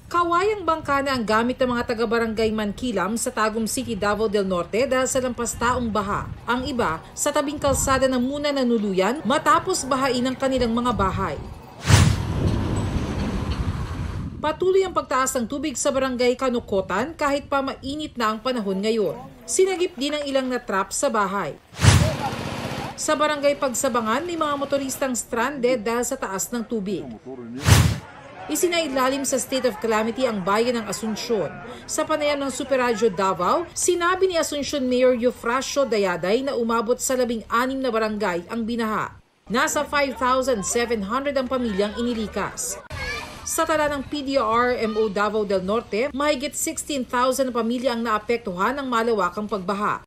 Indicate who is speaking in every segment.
Speaker 1: Kawayang bangka na ang gamit ng mga taga-barangay Mankilam sa Tagum City, Davao del Norte dahil sa lampastaong baha. Ang iba, sa tabing kalsada na muna nanuluyan matapos bahain ang kanilang mga bahay. Patuloy ang pagtaas ng tubig sa barangay Kanukotan kahit pa mainit na ang panahon ngayon. Sinagip din ang ilang na-trap sa bahay. Sa barangay Pagsabangan, may mga motoristang stranded dahil sa taas ng tubig. Isinailalim sa state of calamity ang bayan ng Asunsyon. Sa panayam ng Super Radio Davao, sinabi ni Asunsyon Mayor Eufrasio Dayaday na umabot sa 16 na barangay ang binaha. Nasa 5,700 ang pamilyang inilikas. Sa tala ng PDRMO Davao del Norte, mahigit 16,000 na pamilya ang naapektuhan ng malawakang pagbaha.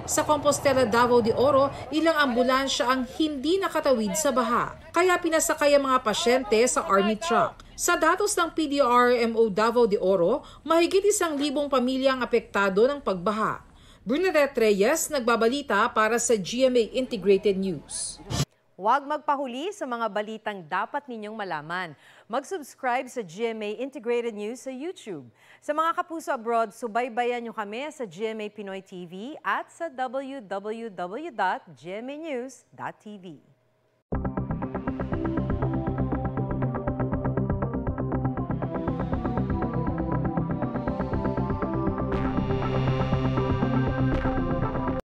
Speaker 1: Sa Compostela, Davao de Oro, ilang ambulansya ang hindi nakatawid sa baha, kaya pinasakay ang mga pasyente sa army truck. Sa datos ng PDRMO Davao de Oro, mahigit 1,000 pamilya ang apektado ng pagbaha. Bernadette Reyes, nagbabalita para sa GMA Integrated News.
Speaker 2: Huwag magpahuli sa mga balitang dapat ninyong malaman. Mag-subscribe sa GMA Integrated News sa YouTube. Sa mga kapuso abroad, subaybayan nyo kami sa GMA Pinoy TV at sa www.gmanews.tv.